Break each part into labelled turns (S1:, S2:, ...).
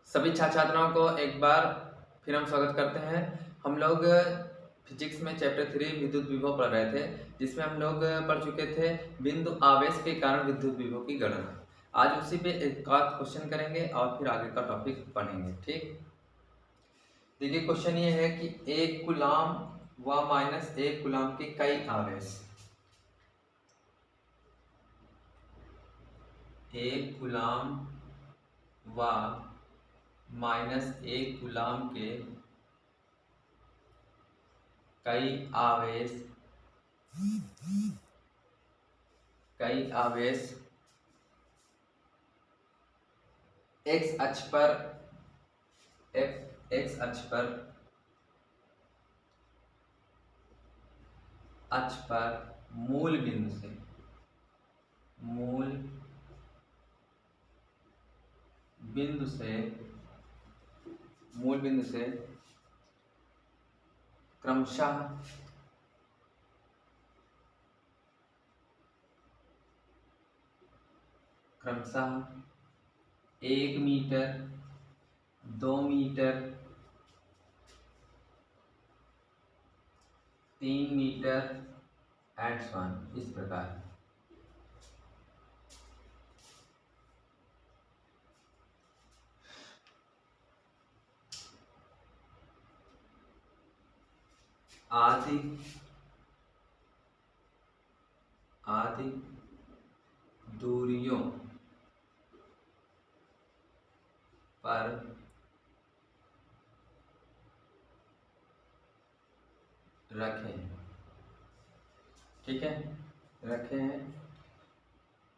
S1: सभी छात्र छात्राओं को एक बार फिर हम स्वागत करते हैं। हम लोग फिजिक्स में चैप्टर 3 विद्युत विभव पढ़ रहे थे, जिसमें हम लोग पढ़ चुके थे बिंदु आवेश के कारण विद्युत विभव की गणना। आज उसी पे एक आध क्वेश्चन करेंगे और फिर आगे का टॉपिक पढ़ेंगे। ठीक, देखिए क्वेश्चन ये है कि एक कूलाम व माइनस एक कूलाम के कई आवेश, एक कूलाम व माइनस एक कूलाम के कई आवेश एक्स अक्ष पर मूल बिंदु से क्रमशः 1 metre, 2 metre, 3 metre and so on, इस प्रकार आदि दूरियों पर रखें। ठीक है, रखे हैं।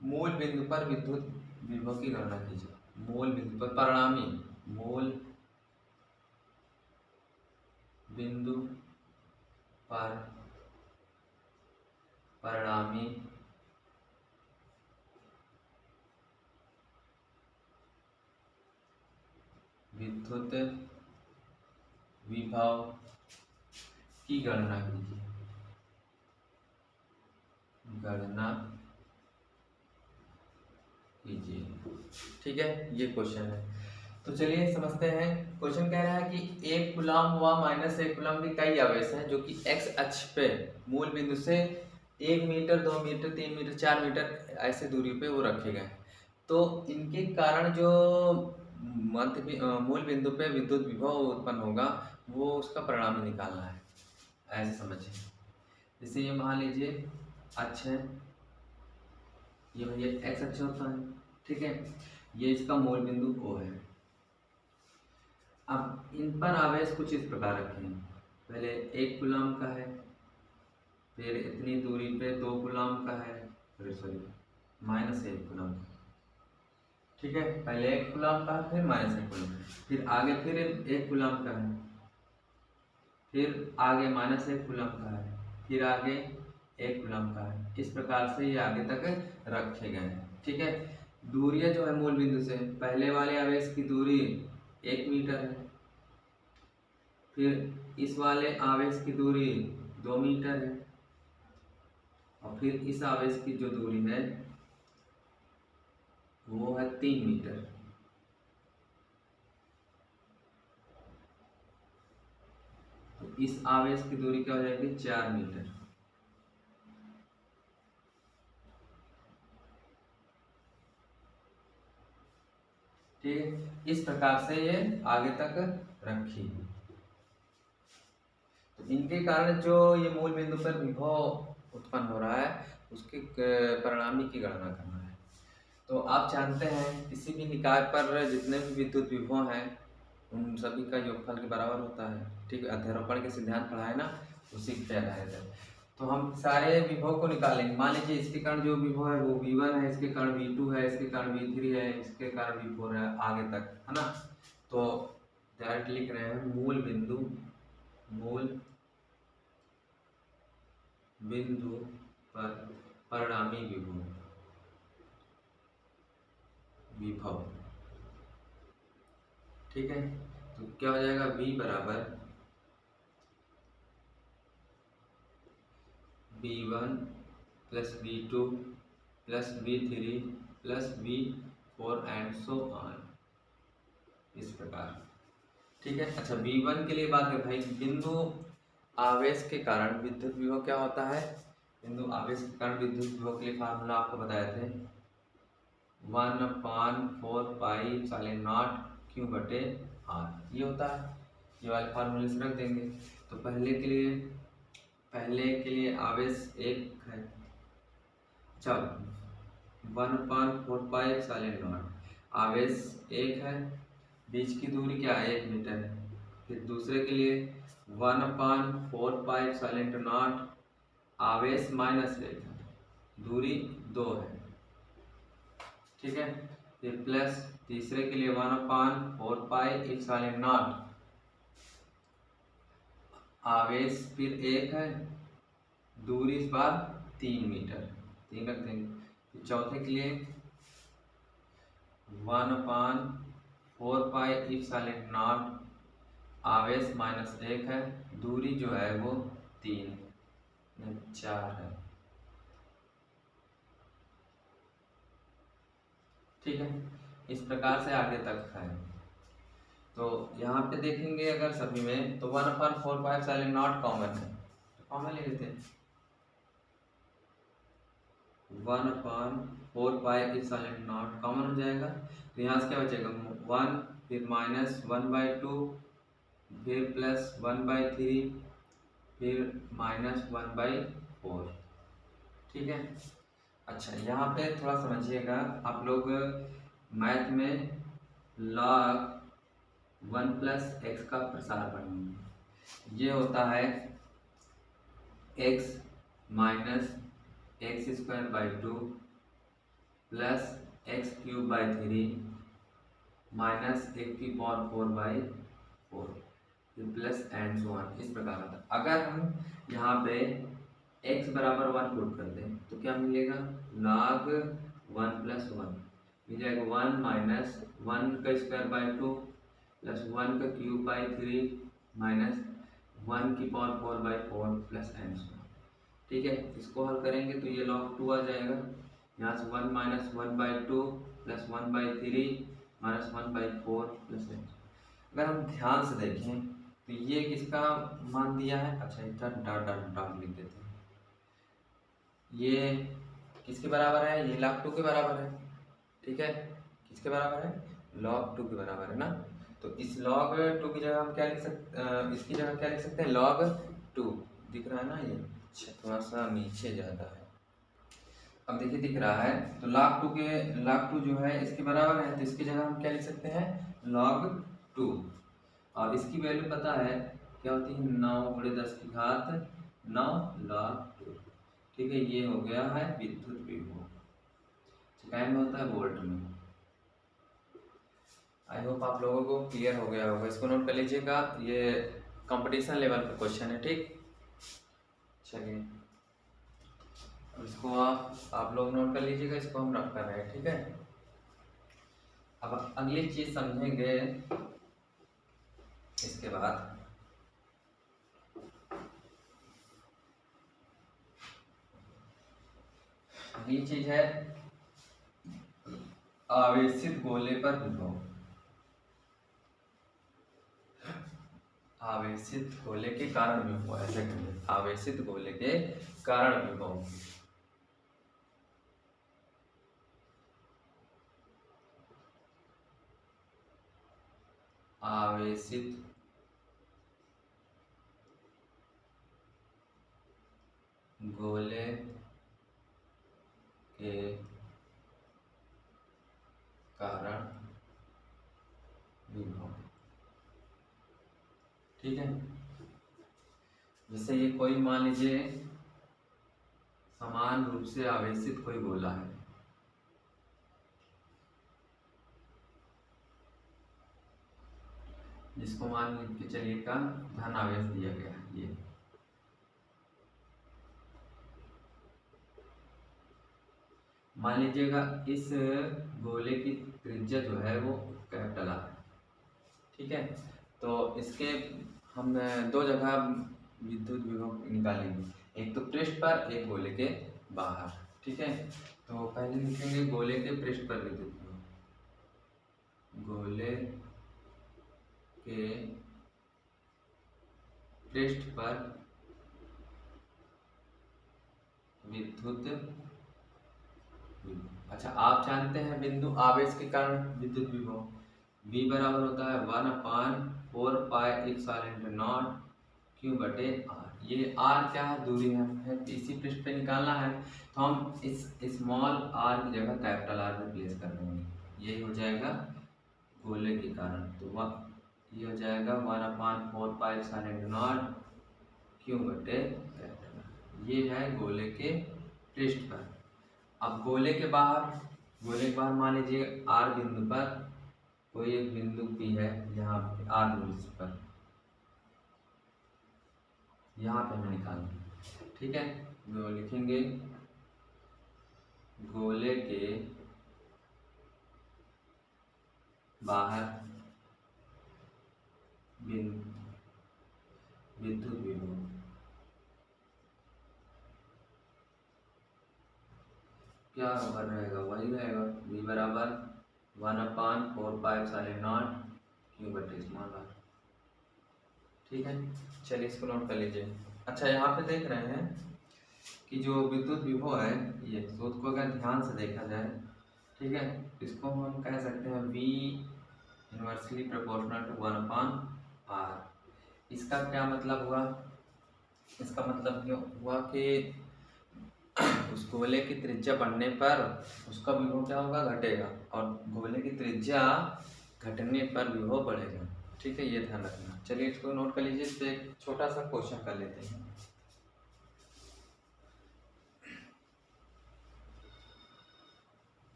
S1: मूल बिंदु पर विद्युत विभव की गणना कीजिए। मूल बिंदु पर मूल बिंदु पर परिणामी विद्युत विभव की गणना कीजिए। ठीक है, ये क्वेश्चन है। तो चलिए समझते हैं। क्वेश्चन कह रहा है कि एक कूलाम व माइनस एक कूलाम के कई आवेश हैं जो कि एक्स अक्ष पे मूल बिंदु से 1 मीटर, 2 मीटर, 3 मीटर, 4 मीटर ऐसे दूरी पे वो रखे गए हैं। तो इनके कारण जो मूल बिंदु पे विद्युत विभव उत्पन्न होगा, वो उसका परिणाम निकालना है। ऐसे समझिए, जैसे ये मान लीजिए अक्ष है, ये भैया एक्स अक्ष होता है। ठीक है, ये इसका मूल बिंदु O है। अब इन पर आवेश कुछ इस प्रकार रखे हैं। पहले 1 कूलाम का है, फिर इतनी दूरी पे 2 कूलाम का है, सॉरी माइनस 1 कूलाम। ठीक है, पहले 1 कूलाम का, फिर माइनस 1 कूलाम, फिर आगे फिर 1 कूलाम का है, फिर आगे माइनस 1 कूलाम का है, फिर आगे 1 कूलाम का है। इस प्रकार से ये आगे तक रखे गए हैं। ठीक है, दूरियां जो है मूल बिंदु से, पहले वाले आवेश की दूरी 1 मीटर है, फिर इस वाले आवेश की दूरी 2 मीटर है, और फिर इस आवेश की जो दूरी है वो है 3 मीटर। तो इस आवेश की दूरी क्या हो जाएगी? 4 मीटर। ठीक है, इस प्रकार से ये आगे तक रखी है। तो इनके कारण जो ये मूल बिंदु पर विभव उत्पन्न हो रहा है, उसके परिणामी की गणना करना है। तो आप जानते हैं किसी भी निकाय पर जितने भी विद्युत विभव हैं, उन सभी का योगफल के बराबर होता है। ठीक है, अध्यारोपण के सिद्धांत पढ़ा है ना, उसी पे आधारित है। तो हम सारे विभव को निकालेंगे। मान लीजिए इसके कारण जो विभव है वो V1 है, इसके कारण V2 है, इसके कारण V3 है, इसके कारण V4 है, आगे तक है ना। तो डायरेक्ट लिख रहे हैं मूल बिंदु पर परिणामी विभव। ठीक है, तो क्या हो जाएगा? V बराबर V1 plus V2 plus V3 plus V4 and so on, इस इस प्रकार। ठीक है। अच्छा, V1 के लिए बात करें भाई, बिंदु आवेश के कारण विद्युत विभव क्या होता है। बिंदु आवेश के कारण विद्युत विभव के लिए फार्मूला आपको बताए थे 1/4 पाई साइन नॉट Q बटे R, ये होता है। ये वाले फार्मूले से रख देंगे। तो पहले के लिए आवेश एक है, चलो 1/4 पाई साइन नॉट, आवेश एक है, बीच की दूरी क्या है 1 मीटर है। फिर दूसरे के लिए 1/4 पाई साइन नॉट, आवेश -1 है, दूरी 2 है। ठीक है। फिर प्लस तीसरे के लिए 1/4 पाई एप्सिलॉन नॉट, आवेश फिर 1 है, दूरी इस बार 3 मीटर, 3 रख देंगे। फिर चौथे के लिए 1/4 पाई एप्सिलॉन नॉट, आवेश -1 है, दूरी जो है वो 4 है। ठीक है। इस प्रकार से आगे तक है। तो यहाँ पे देखेंगे अगर सभी में तो 1/4 पाई एप्सिलॉन नॉट कॉमन है, तो कॉमन ले लेते हैं। 1/4 पाई एप्सिलॉन नॉट कॉमन हो जाएगा, तो यहाँ से क्या बचेगा 1, फिर -1/2, फिर +1/3, फिर -1/4। ठीक है। अच्छा, यहाँ पे थोड़ा समझिएगा, आप लोग मैथ में log 1 + x का प्रसार पढ़ेंगे। ये होता है x - x² + x³/3 -1/4/4 plus and so on, इस प्रकार होता है। अगर हम यहाँ पे x बराबर 1 पुट कर दें तो क्या मिलेगा log 1 + 1 मिल जाएगा 1 - 1²/2 + 1³/3 -1/4/4 प्लस एंड सो ऑन। ठीक है। इसको हल करेंगे तो ये log 2 आ जाएगा। यहाँ से 1 - 1/2 + 1/3 -1/4 प्लस एंड। अगर हम ध्यान से देखें तो ये किसका मान दिया है, अच्छा इधर डॉट डॉट डॉट लिख देते हैं। ये किसके बराबर है, ये log 2 के बराबर है। ठीक है। किसके बराबर है, log 2 के बराबर है ना। तो इस log 2 की जगह हम क्या लिख सकते, इसकी जगह क्या लिख सकते हैं, log 2 दिख रहा है ना ये। अच्छा, थोड़ा सा नीचे ज़्यादा है, अब देखिए दिख रहा है। तो log 2 जो है इसके बराबर है, तो इसकी जगह हम क्या लिख सकते हैं log 2। और इसकी वैल्यू पता है क्या होती है, 9×10⁻9 log 2। ठीक है। ये हो गया है विद्युत विभव, क्या में होता है वोल्ट में। आई होप आप लोगों को क्लियर हो गया होगा, इसको नोट कर लीजिएगा, ये कंपटीशन लेवल का क्वेश्चन है। ठीक, चलिए इसको आप लोग नोट कर लीजिएगा, इसको हम रख कर रहे हैं। ठीक है। अब अगली चीज समझेंगे इसके बाद। अगली चीज है आवेशित गोले पर विभव। आवेशित गोले के कारण विभव, ऐसे कहें आवेशित गोले के कारण विभव। आवेशित गोले के कारण विभव। ठीक है। जैसे ये कोई मान लीजिए समान रूप से आवेशित कोई गोला है, जिसको मान के चलिए का धन आवेश दिया गया है। ये मान लीजिएगा इस गोले की त्रिज्या जो है वो कैपिटल है। ठीक है। तो इसके हम दो जगह विद्युत विभव निकालेंगे, एक तो पृष्ठ पर, एक गोले के बाहर। ठीक है। तो पहले लिखेंगे गोले के पृष्ठ पर विद्युत विभव, गोले के पृष्ठ पर विद्युत विभव। अच्छा, आप जानते हैं बिंदु आवेश के कारण विद्युत विभव V बराबर होता है 1/4πε0 Q बटे R। ये R क्या है? दूरी है इसी पृष्ठ पे निकालना है, तो हम इस स्मॉल r की जगह कैपिटल R रिप्लेस कर देंगे। यही हो जाएगा गोले के कारण, तो ये हो जाएगा 1/4πε0 Q बटे कैपिटल R। ये है गोले के पृष्ठ पर। अब गोले के बाहर मान लीजिए R बिंदु पर कोई एक बिंदु P है, यहाँ R दूरी पर, यहाँ पे हमें निकालना है। ठीक है, तो लिखेंगे गोले के बाहर विद्युत विभव क्या रहेगा? वही रहेगा V बराबर 1/4πε0 Q बटे स्मॉल r। ठीक है, चलिए इसको नोट कर लीजिए। अच्छा, यहाँ पे देख रहे हैं कि जो विद्युत विभव है ये, तो उसको अगर ध्यान से देखा जाए, ठीक है, इसको हम कह सकते हैं V inversely proportional to 1/r। इसका क्या मतलब हुआ? इसका मतलब ये हुआ कि उस गोले की त्रिज्या बढ़ने पर उसका विभव क्या होगा? घटेगा, और गोले की त्रिज्या घटने पर विभव बढ़ेगा। ठीक है, ये ध्यान रखना। चलिए इसको नोट कर लीजिए। तो एक छोटा सा क्वेश्चन कर लेते हैं।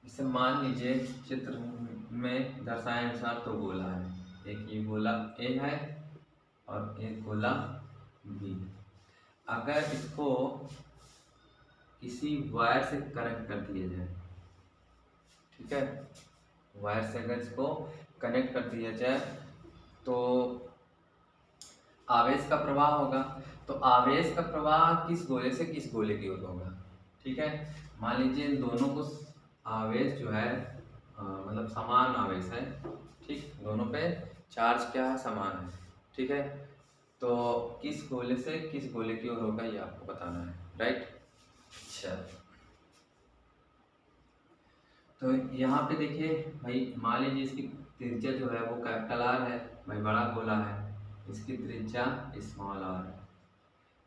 S1: इसे मान लीजिए चित्र में दर्शाए अनुसार तो गोला है, एक ये गोला A है और एक गोला B। अगर इसको किसी वायर से कनेक्ट कर दिया जाए, ठीक है, वायर से अगर इसको कनेक्ट कर दिया जाए तो आवेश का प्रवाह होगा। तो आवेश का प्रवाह किस गोले से किस गोले की ओर होगा? ठीक है, मान लीजिए इन दोनों को आवेश जो है मतलब समान आवेश है, ठीक, दोनों पे चार्ज क्या है? समान है। ठीक है, तो किस गोले से किस गोले की ओर होगा ये आपको बताना है, राइट। अच्छा, तो यहाँ पे देखिए भाई, मान लीजिए इसकी त्रिज्या जो है वो कैपिटल R है, भाई बड़ा गोला है, इसकी त्रिज्या स्मॉल r है।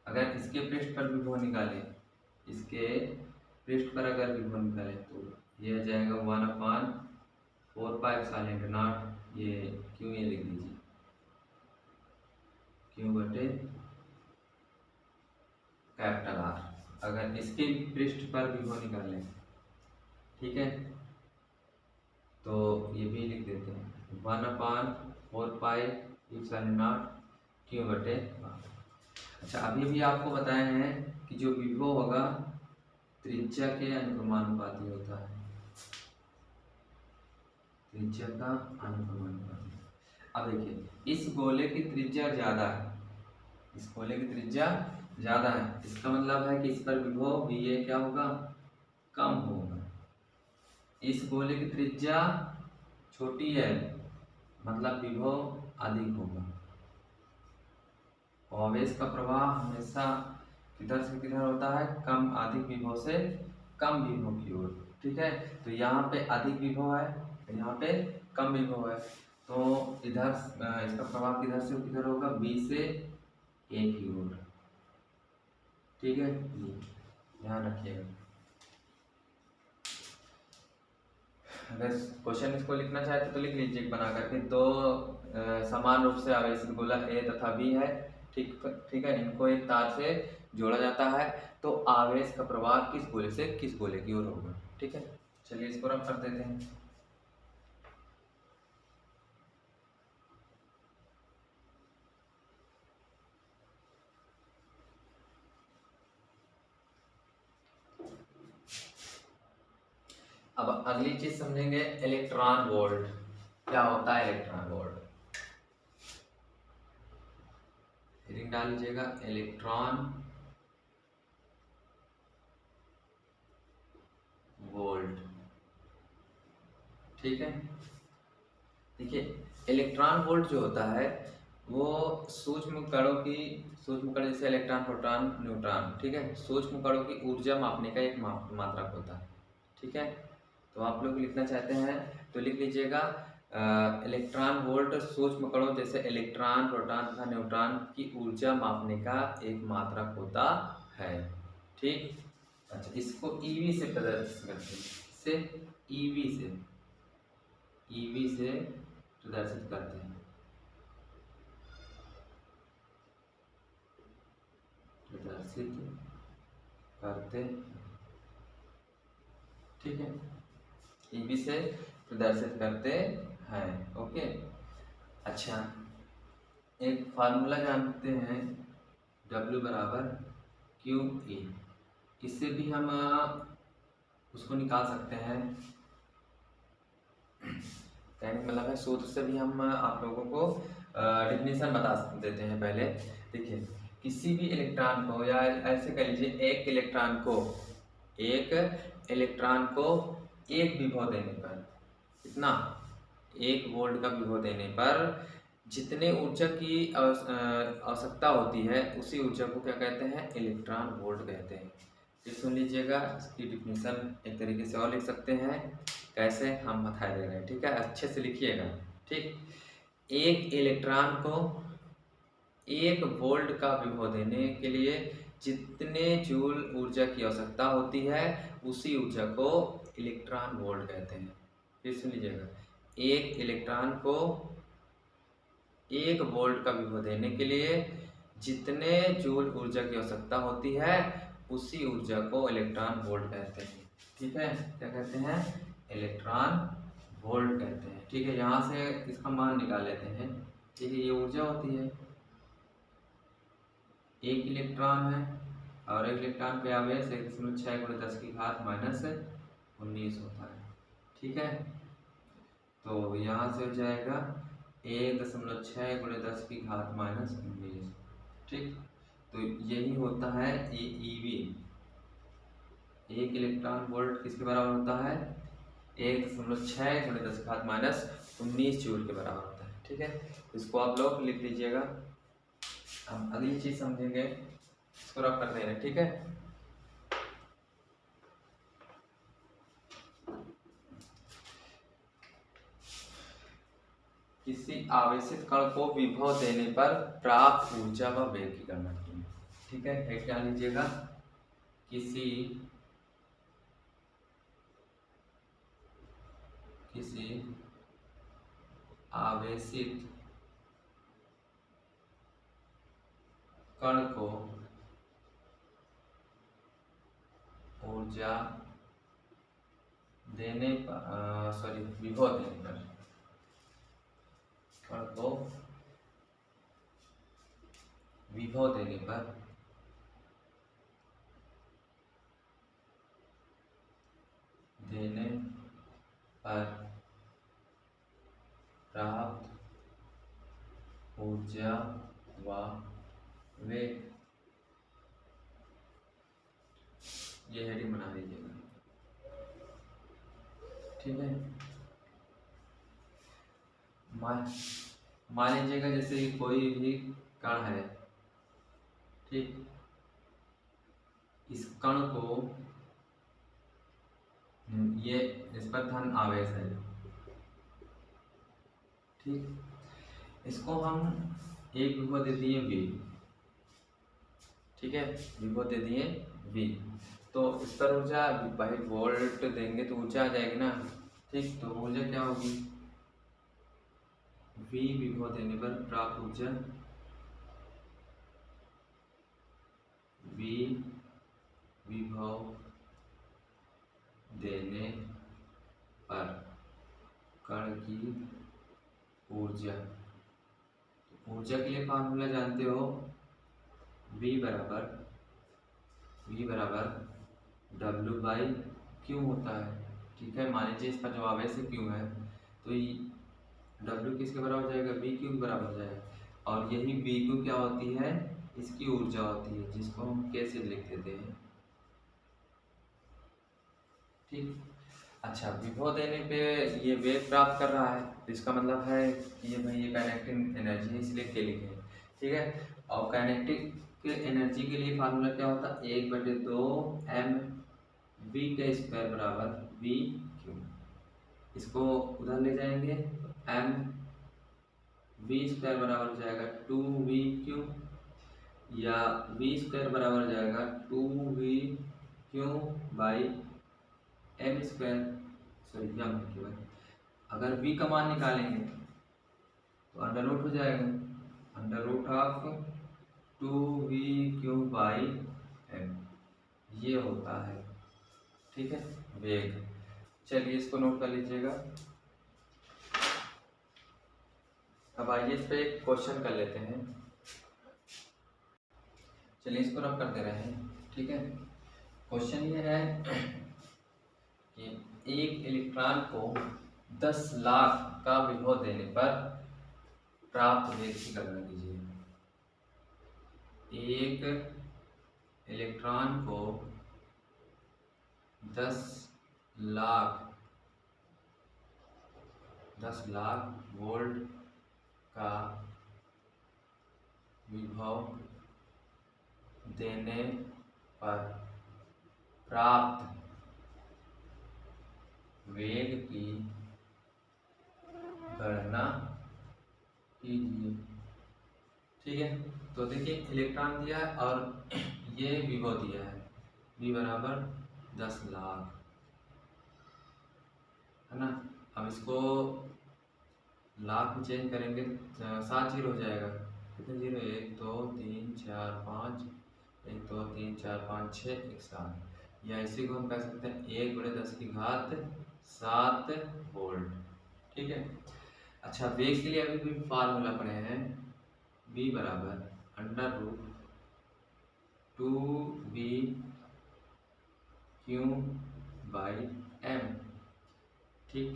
S1: अगर इसके पृष्ठ पर विभव निकाले, इसके पृष्ठ पर अगर विभव निकाले तो ये आ जाएगा 1/4πε0, ये क्यों, ये लिख दीजिए Q बटे कैपिटल R। अगर इसके पृष्ठ पर विभव निकालें, ठीक है, तो ये भी लिख देते हैं 1/4πε0 Q बटे R। अच्छा, अभी भी आपको बताए हैं कि जो विभव होगा त्रिज्या के अनुक्रमानुपाती होता है, त्रिज्या का अनुक्रमानुपाती। अब देखिए, इस गोले की त्रिज्या ज़्यादा है, इस गोले की त्रिज्या ज़्यादा है, इसका मतलब है कि इस पर विभव VA क्या होगा? कम होगा। इस गोले की त्रिज्या छोटी है, मतलब विभव अधिक होगा। आवेश का प्रवाह हमेशा किधर से किधर होता है? कम, अधिक विभव से कम विभव की ओर। ठीक है, तो यहाँ पे अधिक विभव है, यहाँ पे कम विभव है, तो इधर इसका प्रवाह किधर से किधर होगा? B से A की ओर। ठीक है, ध्यान रखिएगा। अगर क्वेश्चन इसको लिखना चाहते तो लिख लीजिए बना करके। दो समान रूप से आवेशित गोला A तथा B है, ठीक है, इनको एक तार से जोड़ा जाता है, तो आवेश का प्रवाह किस गोले से किस गोले की ओर होगा। ठीक है, चलिए इसको रफ कर देते हैं। अब अगली चीज समझेंगे, इलेक्ट्रॉन वोल्ट। क्या होता है इलेक्ट्रॉन वोल्ट? हेडिंग डाल लीजिएगा, इलेक्ट्रॉन वोल्ट। ठीक है। देखिए इलेक्ट्रॉन वोल्ट जो होता है वो सूक्ष्म कण जैसे इलेक्ट्रॉन, प्रोटॉन, न्यूट्रॉन, ठीक है, सूक्ष्म कणों की ऊर्जा मापने का एक मात्रक होता है। ठीक है, तो आप लोग लिखना चाहते हैं तो लिख लीजिएगा इलेक्ट्रॉन वोल्ट सूक्ष्म कणों जैसे इलेक्ट्रॉन, प्रोटॉन तथा न्यूट्रॉन की ऊर्जा मापने का एक मात्रक होता है। ठीक, अच्छा इसको ईवी से प्रदर्शित करते हैं, इससे ईवी से प्रदर्शित करते हैं, ठीक है, ईवी से प्रदर्शित करते हैं। ओके, अच्छा एक फार्मूला जानते हैं W बराबर QE, इससे भी हम उसको निकाल सकते हैं। कहने का मतलब है सूत्र से भी हम आप लोगों को डिफिनेशन बता देते हैं। पहले देखिए किसी भी इलेक्ट्रॉन को, या ऐसे कह लीजिए एक इलेक्ट्रॉन को एक विभव देने पर, कितना, 1 वोल्ट का विभव देने पर जितने ऊर्जा की आवश्यकता होती है उसी ऊर्जा को क्या कहते हैं, इलेक्ट्रॉन वोल्ट कहते हैं। फिर सुन लीजिएगा, इसकी डिफिनेशन एक तरीके से और लिख सकते हैं, कैसे हम बता दे रहे हैं। ठीक है, अच्छे से लिखिएगा। ठीक, एक इलेक्ट्रॉन को 1 वोल्ट का विभव देने के लिए जितने जूल ऊर्जा की आवश्यकता होती है उसी ऊर्जा को इलेक्ट्रॉन वोल्ट कहते हैं। फिर सुन लीजिएगा, एक इलेक्ट्रॉन को 1 वोल्ट का विभव देने के लिए जितने जूल ऊर्जा की आवश्यकता होती है उसी ऊर्जा को इलेक्ट्रॉन वोल्ट कहते हैं। ठीक है, क्या कहते हैं, इलेक्ट्रॉन वोल्ट कहते हैं। ठीक है, यहाँ से इसका मान निकाल लेते हैं। ठीक है, ये ऊर्जा होती है, एक इलेक्ट्रॉन है और एक इलेक्ट्रॉन पे आवेश 1.6 × 10 की घात -19 होता है। ठीक है, तो यहाँ से हो जाएगा 1.6 × 10 की घात -19। ठीक, तो यही होता है ईवी। एक इलेक्ट्रॉन वोल्ट किसके बराबर होता है, 1.6 × 10 की घात -19 जूल के बराबर होता है। ठीक है, इसको आप लोग लिख लीजिएगा। हम अगली चीज समझेंगे, इसको रफ कर देंगे। ठीक है, किसी आवेशित कण को विभव देने पर प्राप्त ऊर्जा व वेग की गणना कीजिए। ठीक है, क्या लीजिएगा, किसी आवेशित कण को ऊर्जा देने पर विभव देने पर, कण को विभव देने पर प्राप्त ऊर्जा व वेग, ये हेडिंग बना लीजिएगा। ठीक है, मान लीजिएगा जैसे कोई भी कण है, ठीक, इस कण को, ये इस पर धन आवेश है, ठीक, इसको हम एक विभव दे दिए V। ठीक है, विभव दे दिए V, तो इस पर ऊर्जा, भाई वोल्ट देंगे तो ऊर्जा आ जाएगी ना। ठीक, तो ऊर्जा क्या होगी, V विभव देने पर प्राप्त ऊर्जा, V विभव देने पर कण की ऊर्जा, ऊर्जा के लिए फार्मूला जानते हो, V बराबर W/Q होता है। ठीक है, मान लीजिए इसका जो आवेश है Q है, तो W किसके बराबर हो जाएगा, VQ के बराबर हो जाएगा, और यही VQ क्या होती है, इसकी ऊर्जा होती है, जिसको हम कैसे लिख देते हैं। ठीक, अच्छा, विभव देने पे ये वेग प्राप्त कर रहा है, तो इसका मतलब है कि ये भाई ये काइनेटिक एनर्जी है, इसलिए के लिखे हैं। ठीक है, और काइनेटिक एनर्जी के लिए फार्मूला क्या होता है, 1/2 m v का स्क्वायर बराबर v क्यू। इसको उधर ले जाएंगे तो m v स्क्वायर बराबर हो जाएगा 2v क्यू, या v स्क्वायर बराबर हो जाएगा 2v Q by m square, sorry m है केवल। अगर v का मान निकालेंगे तो अंडर रूट हो जाएगा, under root of 2v Q by M, ये होता है। ठीक है, वेग। चलिए इसको नोट कर लीजिएगा। अब आइए इस पे एक क्वेश्चन कर लेते हैं। चलिए इसको रब कर दे रहे हैं। ठीक है, क्वेश्चन ये है कि एक इलेक्ट्रॉन को 10 लाख का विभव देने पर प्राप्त वेग की गणना कीजिए। एक इलेक्ट्रॉन को 10 लाख वोल्ट का विभव देने पर प्राप्त वेग की गणना कीजिए। ठीक है, तो देखिए इलेक्ट्रॉन दिया है और ये विभव दिया है, v बराबर 10 लाख है ना। अब इसको लाख में चेंज करेंगे 7 जीरो हो जाएगा, कितने जीरो, 1 2 3 4 5, 1 2 3 4 5 6 1 7, या इसी को हम कह सकते हैं 1/10⁷ वोल्ट। ठीक है, अच्छा वेग के लिए अभी भी फार्मूला पढ़े हैं, v बराबर under root 2v Q by M. ठीक,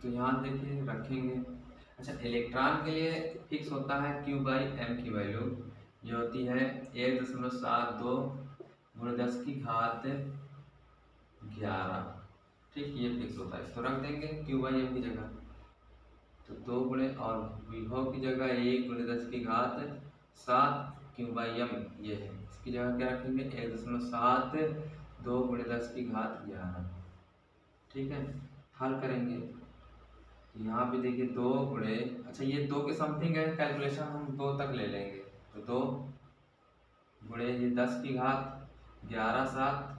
S1: तो यहाँ देखिए रखेंगे। अच्छा, इलेक्ट्रॉन के लिए फिक्स होता है q बाई एम की वैल्यू, ये होती है 1.72 × 10⁻11। ठीक, ये फिक्स होता है, तो रख देंगे q बाई एम की जगह, तो 2 गुणे और विभव की जगह 1/10⁷ क्यू बाई एम ये है, इसकी जगह क्या रखेंगे 1.72 × 10⁻11। ठीक है, हल करेंगे यहाँ पे देखिए 2 गुणे, अच्छा ये 2 के समथिंग है, कैलकुलेशन हम 2 तक ले लेंगे, तो 2 गुणे ये 10⁻11⁷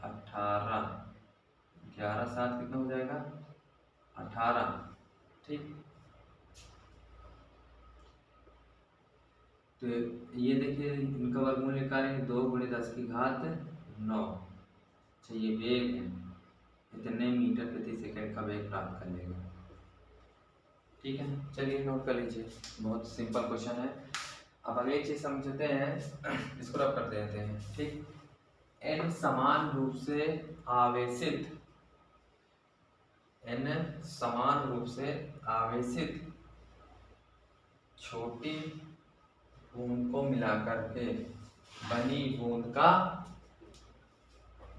S1: 18, 11⁷ कितना हो जाएगा 18। ठीक, तो ये देखिए इनका वर्गमूल निकालेंगे, 2 गुणे 10⁹ अच्छा ये वेग है, इतने मीटर प्रति सेकंड का वेग प्राप्त कर लेगा। ठीक है, चलिए नोट कर लीजिए, बहुत सिंपल क्वेश्चन है। अब अगली चीज समझते हैं, इसको रब कर देते हैं। ठीक, n समान रूप से आवेशित छोटी बूंद को मिलाकर के बनी बूंद का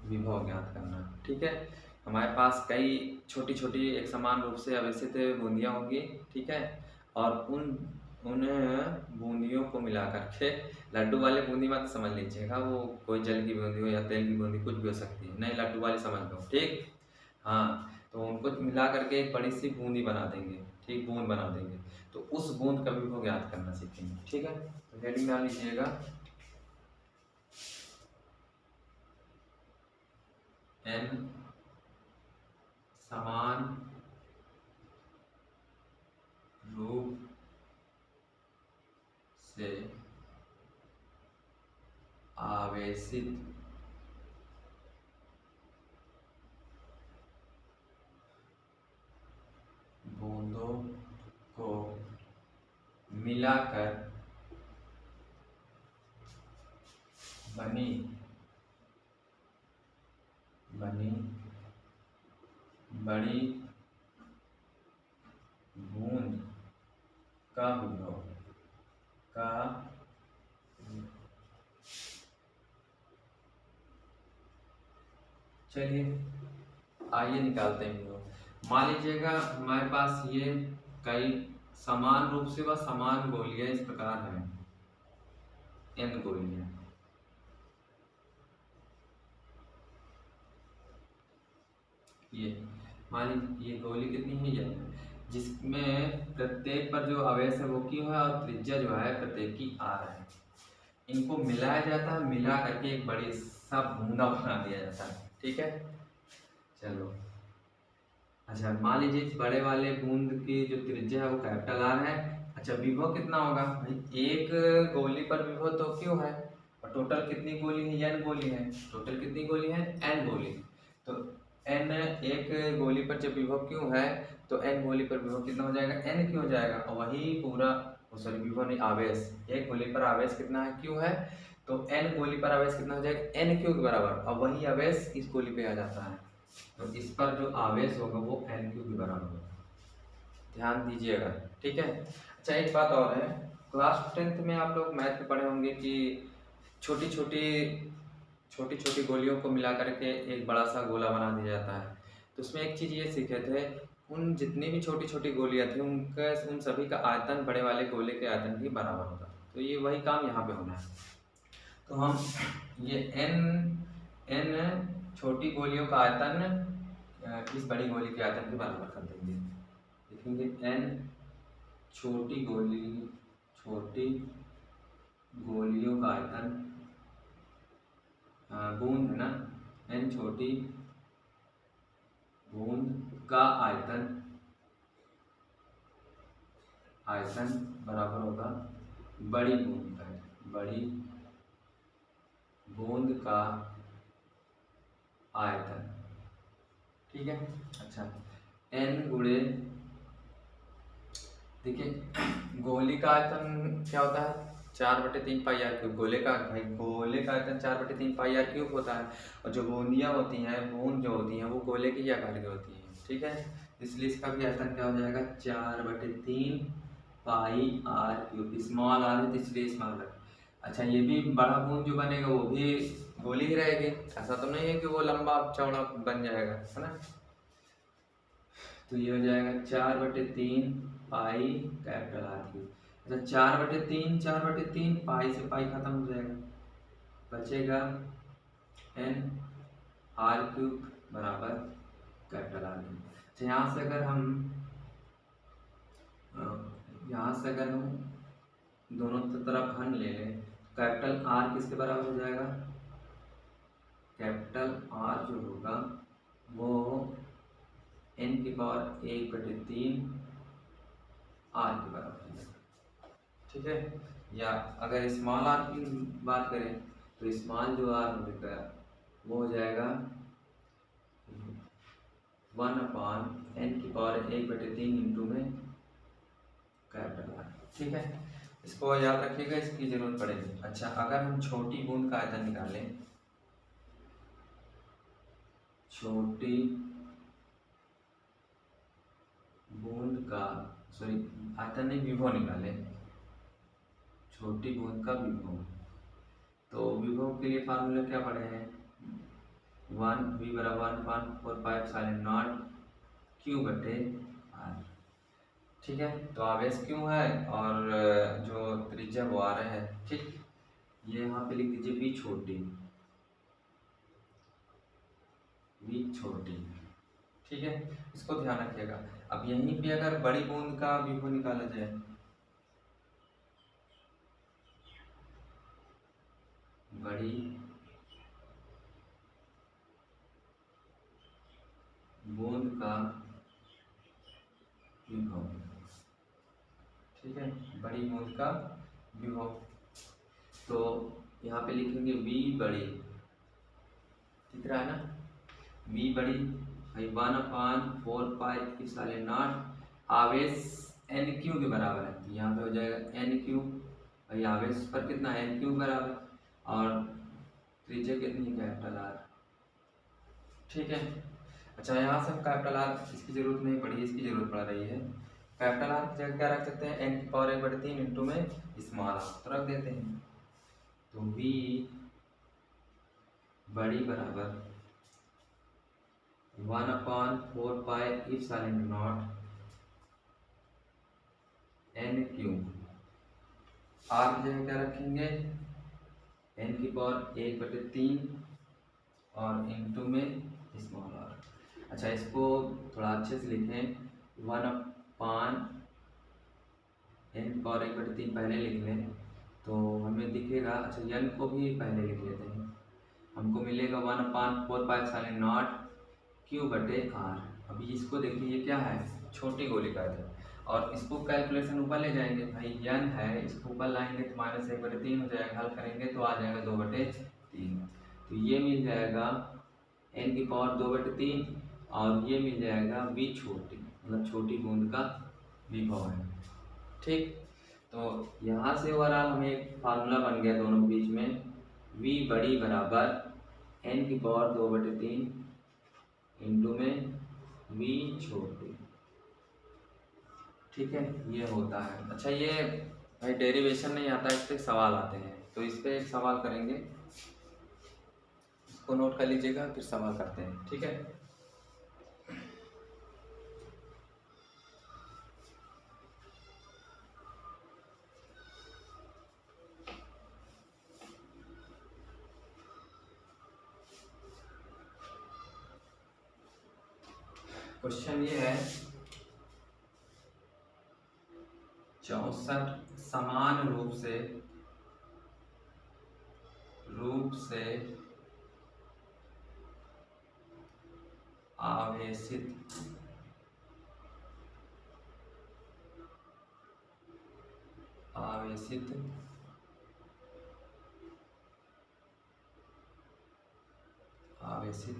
S1: विभव ज्ञात करना। ठीक है, हमारे पास कई छोटी छोटी एक समान रूप से आवेशित बूंदियाँ होंगी। ठीक है, और उन बूंदियों को मिला करके, लड्डू वाले बूंदी मत समझ लीजिएगा, वो कोई जल की बूंदी हो या तेल की बूंदी कुछ भी हो सकती है, नहीं लड्डू वाले समझ लो। ठीक, हाँ, तो उनको मिला करके एक बड़ी सी बूंदी बना देंगे। ठीक, बूंद बना देंगे, तो उस बूंद का विभव ज्ञात करना सीखेंगे। ठीक है, तो हेडिंग डाल लीजिएगा n समान रूप से आवेशित बूंदों को मिलाकर बनी बड़ी बूंद का विभव चलिए आइए निकालते हैं वो। मान लीजिएगा हमारे पास ये कई समान रूप से व समान गोलियां इस प्रकार हैं, n गोलियां। ये मान लीजिए ये गोली कितनी है, ये जिसमें प्रत्येक पर जो अवयव है वो क्यों है और त्रिज्या जो है प्रत्येक की r है। इनको मिलाया जाता है, मिला करके एक बड़ी सा बूंदा बना दिया जाता है। ठीक है, चलो अच्छा मान लीजिए इस बड़े वाले बूंद की जो त्रिज्या है वो कैपिटल R है। अच्छा विभव कितना होगा भाई, एक गोली पर विभव तो क्यों है, और टोटल कितनी गोली है, n गोली है। टोटल कितनी गोली है, n गोली। तो n एक गोली पर जब विभव क्यों है तो n गोली पर विभव कितना हो जाएगा, n क्यों हो जाएगा। और वही पूरा सॉरी विभव नहीं, आवेश, एक गोली पर आवेश कितना है, क्यों है। तो n गोली पर आवेश कितना हो जाएगा, n क्यू के बराबर। और वही आवेश इस गोली पे आ जाता है, तो इस पर जो आवेश होगा वो n क्यू के बराबर होगा। ध्यान दीजिएगा, ठीक है। अच्छा एक बात और है, क्लास 10th में आप लोग मैथ में पढ़े होंगे कि छोटी छोटी गोलियों को मिला करके एक बड़ा सा गोला बना दिया जाता है। तो उसमें एक चीज़ ये सीखे थे, उन जितनी भी छोटी छोटी गोलियां थी उनका उन सभी का आयतन बड़े वाले गोले के आयतन के बराबर होता है। तो ये वही काम यहाँ पे होना है। तो हम ये n छोटी गोलियों का आयतन इस बड़ी गोली के आयतन के बराबर कर देंगे। लिखेंगे n छोटी गोलियों का आयतन, बूंद है ना, n छोटी बूंद का आयतन बराबर होगा बड़ी बूंद का, बड़ी बूंद का आयतन। ठीक है, अच्छा n गुणे, देखिए गोली का आयतन क्या होता है, 4/3 पाई आर क्यूब। गोले का आयतन 4/3 पाई आर क्यूब होता है। और जो बूंदियाँ होती हैं, बूंद जो होती हैं वो गोले की आकार की होती हैं। ठीक है, इसलिए इसका भी आयतन क्या हो जाएगा, 4/3 पाई आर क्यूब। स्मॉल आर है इसलिए स्मॉल है। अच्छा ये भी बड़ा बूंद जो बनेगा वो भी गोली ही रहेगी, ऐसा तो नहीं है कि वो लंबा चौड़ा बन जाएगा, है ना। तो ये हो जाएगा 4/3 पाई कैपिटल आर क्यूब। अच्छा 4/3 पाई से पाई खत्म हो जाएगा, बचेगा n आर क्यूब बराबर कैपिटल आर क्यूब। अच्छा यहाँ से अगर हम दोनों तरफ घन ले लें, कैपिटल आर किसके बराबर हो जाएगा, कैपिटल आर जो होगा वो n की पावर 1/3 आर के बराबर है। ठीक है, या अगर स्मॉल आर की बात करें तो स्मॉल जो आर होगा वो हो जाएगा 1/n की पावर 1/3 इंटू में कैपिटल आर। ठीक है, इसको याद रखिएगा, इसकी जरूरत पड़ेगी। अच्छा अगर हम छोटी बूंद का आयतन निकालें, छोटी बूंद का आयतन नहीं, विभव निकाले, छोटी बूंद का विभव। तो विभव के लिए फार्मूला क्या पढ़े हैं, 1v बराबर 1/4πε0 Q/r। ठीक है, तो आवेश क्यों है और जो त्रिज्या वो आ रहा है। ठीक, ये यहाँ पे लिख दीजिए v छोटी। ठीक है, इसको ध्यान रखिएगा। अब यहीं पे अगर बड़ी बूंद का विभव निकाला जाए, बड़ी बूंद का विभव, ठीक है, बड़ी बूंद का विभव, तो यहाँ पे लिखेंगे v बड़ी, दिख रहा है ना, v बड़ी 1/4πε0 आवेश n क्यू के बराबर है। तो यहाँ पे हो जाएगा n क्यू, भाई आवेश पर कितना n क्यू बराबर, और त्रिज्या कितनी है, कैपिटल आर। ठीक है, अच्छा यहाँ से हम कैपिटल आर, इसकी जरूरत नहीं पड़ी, इसकी जरूरत पड़ रही है। कैपिटल आर की जगह क्या रख सकते हैं, n की पावर 1/3 इंटू में स्मॉल आर तो रख देते हैं। तो v बड़ी बराबर 1/4 epsilon naught N Q. R की जगह क्या रखेंगे, एन की पावर 1/3 और इंटू में स्मॉल आर। अच्छा, इसको थोड़ा अच्छे से लिखें, 1/n की पावर 1/3 पहले लिख लें तो हमें दिखेगा। अच्छा, n को भी पहले लिख लेते हैं, हमको मिलेगा 1/4 Q/r। अभी इसको देखिए, ये क्या है, छोटी गोली का है और इसको कैलकुलेशन ऊपर ले जाएंगे भाई, n है, इसको ऊपर लाएंगे तो -1/3 हो जाएगा, हल करेंगे तो आ जाएगा 2/3। तो ये मिल जाएगा n की पावर 2/3 और ये मिल जाएगा v छोटी, मतलब छोटी बूंद का विभव है। ठीक, तो यहाँ से ओवरऑल हमें एक फार्मूला बन गया दोनों के बीच में, v बड़ी बराबर n की पावर 2/3 इंटू में v छोटी। ठीक है, ये होता है। अच्छा, ये भाई डेरिवेशन नहीं आता, इस पर सवाल आते हैं, तो इस पर एक सवाल करेंगे, इसको नोट कर लीजिएगा, फिर सवाल करते हैं। ठीक है, क्वेश्चन ये है, 64 समान रूप से आवेशित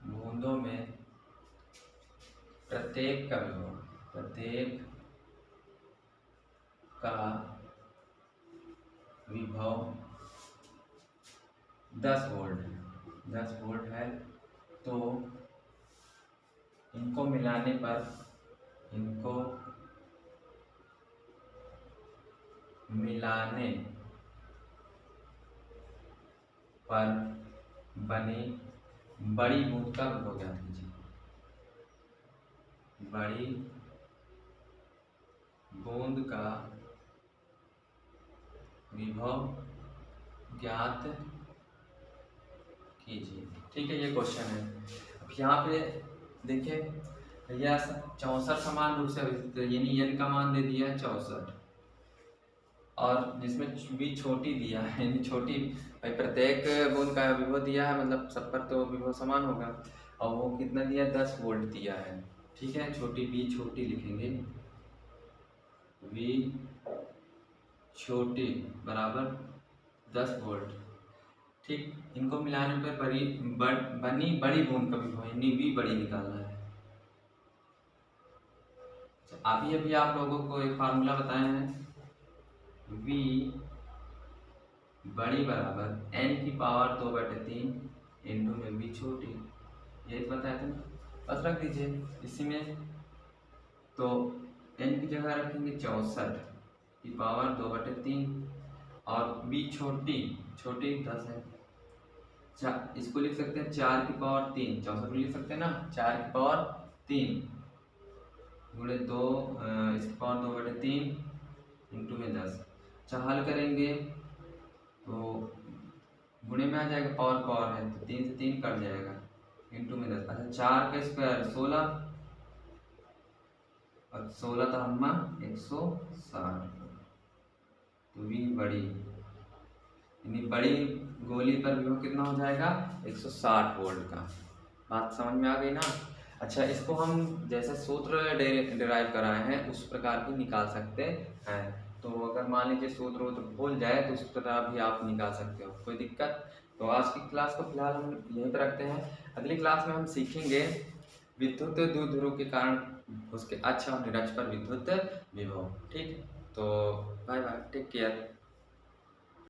S1: बूंदों में प्रत्येक का विभव 10 वोल्ट है, तो इनको मिलाने पर बनी बड़ी बूंद का विभव ज्ञात कीजिए। बड़ी बूंद का विभव ज्ञात कीजिए। ठीक है, ये क्वेश्चन है। अब यहाँ पे देखिए भैया, 64 समान रूप से अवस्थित, यानी n का मान दे दिया है 64 और जिसमें v छोटी दिया है, यानी छोटी भाई प्रत्येक बूंद का विभव दिया है, मतलब सब पर तो विभव समान होगा, और वो कितना दिया, 10 वोल्ट दिया है। ठीक है, छोटी v छोटी लिखेंगे, v छोटी बराबर 10 वोल्ट। ठीक, इनको मिलाने पर बनी बड़ी बूंद का विभव, यानी v बड़ी निकालना है। अभी आप लोगों को एक फार्मूला बताए हैं, v बड़ी बराबर n की पावर 2/3 इंटू में v छोटी, यही बताया था ना, बस रख दीजिए इसी में। तो n की जगह रखेंगे 64 की पावर 2/3 और v छोटी 10 है, इसको लिख सकते हैं 4 की पावर 3, 64 को लिख सकते हैं ना, 4 की पावर 3 गुणे 2, इसकी पावर 2/3 इंटू में 10। अच्छा, हल करेंगे तो गुणे में आ जाएगा, पावर है तो 3 से 3 कट जाएगा, इंटू में 10। अच्छा, 4 का स्क्वायर 16 और 16 तो हम्मा 160, तो v बड़ी, यानी बड़ी गोली पर विभव कितना हो जाएगा, 160 वोल्ट का। बात समझ में आ गई ना। अच्छा, इसको हम जैसे सूत्र डिराइव कराए हैं उस प्रकार भी निकाल सकते हैं। तो अगर मान लीजिए सूत्र भूल जाए तो उस तरह भी आप निकाल सकते हो, कोई दिक्कत। तो आज की क्लास को फिलहाल हम यहीं पर रखते हैं। अगली क्लास में हम सीखेंगे विद्युत द्विध्रुव के कारण उसके अक्ष और निरक्ष पर विद्युत विभव। ठीक, तो बाय बाय, टेक केयर।